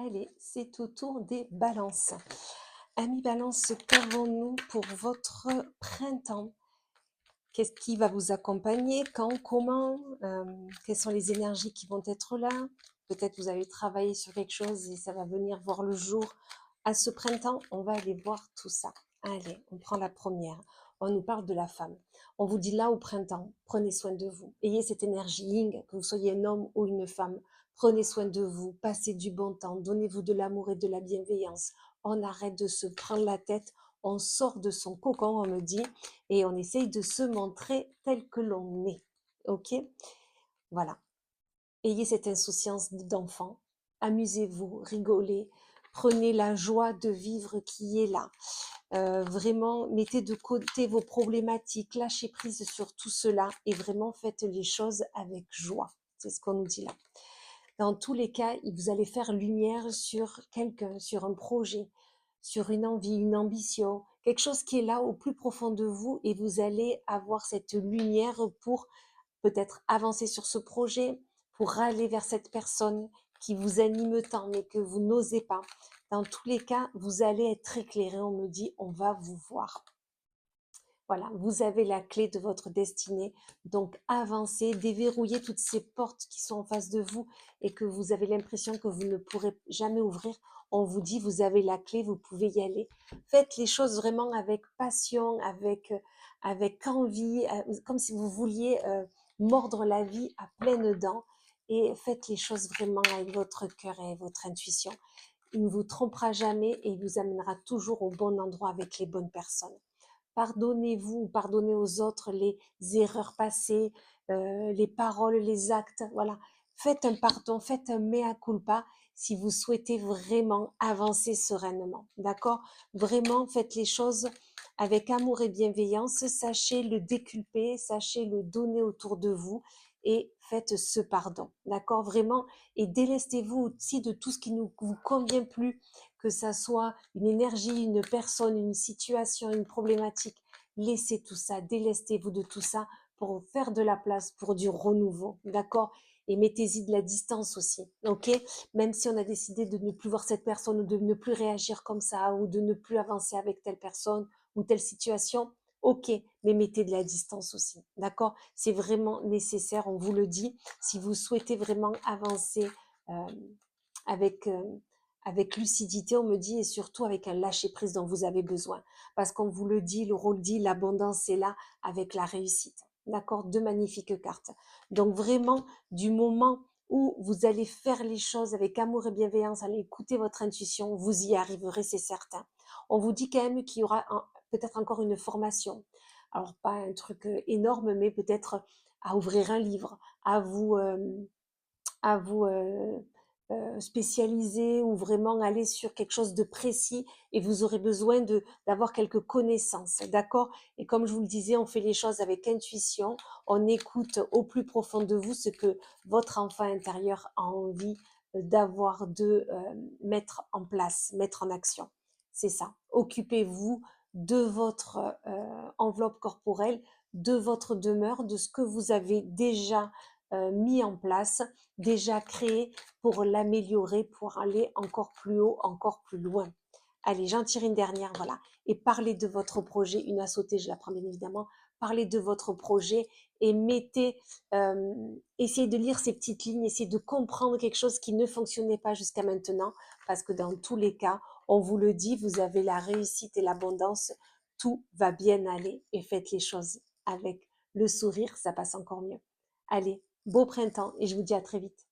Allez, c'est au tour des balances. Amis balance, qu'avons-nous pour votre printemps? Qu'est-ce qui va vous accompagner? Quand? Comment? Quelles sont les énergies qui vont être là? Peut-être vous avez travaillé sur quelque chose et ça va venir voir le jour à ce printemps. On va aller voir tout ça. Allez, on prend la première. On nous parle de la femme. On vous dit là au printemps, prenez soin de vous. Ayez cette énergie yin, que vous soyez un homme ou une femme. Prenez soin de vous, passez du bon temps, donnez-vous de l'amour et de la bienveillance. On arrête de se prendre la tête, on sort de son cocon, on me dit, et on essaye de se montrer tel que l'on est. Ok? Voilà. Ayez cette insouciance d'enfant. Amusez-vous, rigolez. Prenez la joie de vivre qui est là. Vraiment, mettez de côté vos problématiques, lâchez prise sur tout cela et vraiment faites les choses avec joie. C'est ce qu'on nous dit là. Dans tous les cas, vous allez faire lumière sur quelqu'un, sur un projet, sur une envie, une ambition, quelque chose qui est là au plus profond de vous et vous allez avoir cette lumière pour peut-être avancer sur ce projet, pour aller vers cette personne qui vous anime tant mais que vous n'osez pas. Dans tous les cas, vous allez être éclairé, on me dit, on va vous voir. Voilà, vous avez la clé de votre destinée. Donc avancez, déverrouillez toutes ces portes qui sont en face de vous et que vous avez l'impression que vous ne pourrez jamais ouvrir. On vous dit, vous avez la clé, vous pouvez y aller. Faites les choses vraiment avec passion, avec envie, comme si vous vouliez mordre la vie à pleines dents. Et faites les choses vraiment avec votre cœur et votre intuition. Il ne vous trompera jamais et il vous amènera toujours au bon endroit avec les bonnes personnes. Pardonnez-vous, pardonnez aux autres les erreurs passées, les paroles, les actes. Voilà. Faites un pardon, faites un mea culpa si vous souhaitez vraiment avancer sereinement. D'accord? Vraiment, faites les choses avec amour et bienveillance. Sachez le déculper, sachez le donner autour de vous et faites ce pardon. D'accord? Vraiment. Et délestez-vous aussi de tout ce qui ne vous convient plus, que ça soit une énergie, une personne, une situation, une problématique. Laissez tout ça, délestez-vous de tout ça pour faire de la place pour du renouveau, d'accord? Et mettez-y de la distance aussi, ok? Même si on a décidé de ne plus voir cette personne ou de ne plus réagir comme ça ou de ne plus avancer avec telle personne ou telle situation, ok, mais mettez de la distance aussi, d'accord? C'est vraiment nécessaire, on vous le dit, si vous souhaitez vraiment avancer euh, avec, avec lucidité, on me dit, et surtout avec un lâcher-prise dont vous avez besoin. Parce qu'on vous le dit, le rôle dit, l'abondance est là avec la réussite. D'accord? Deux magnifiques cartes. Donc vraiment, du moment où vous allez faire les choses avec amour et bienveillance, allez écouter votre intuition, vous y arriverez, c'est certain. On vous dit quand même qu'il y aura peut-être encore une formation. Alors pas un truc énorme, mais peut-être à ouvrir un livre, à vous spécialiser ou vraiment aller sur quelque chose de précis et vous aurez besoin d'avoir quelques connaissances, d'accord? Et comme je vous le disais, on fait les choses avec intuition, on écoute au plus profond de vous ce que votre enfant intérieur a envie d'avoir, de mettre en place, mettre en action. C'est ça. Occupez-vous de votre enveloppe corporelle, de votre demeure, de ce que vous avez déjà mis en place, déjà créé pour l'améliorer, pour aller encore plus haut, encore plus loin. Allez, j'en tire une dernière, voilà. Et parlez de votre projet, une à sauter, je la prends bien évidemment. Parlez de votre projet et essayez de lire ces petites lignes, essayez de comprendre quelque chose qui ne fonctionnait pas jusqu'à maintenant, parce que dans tous les cas, on vous le dit, vous avez la réussite et l'abondance, tout va bien aller et faites les choses avec le sourire, ça passe encore mieux. Allez, beau printemps et je vous dis à très vite.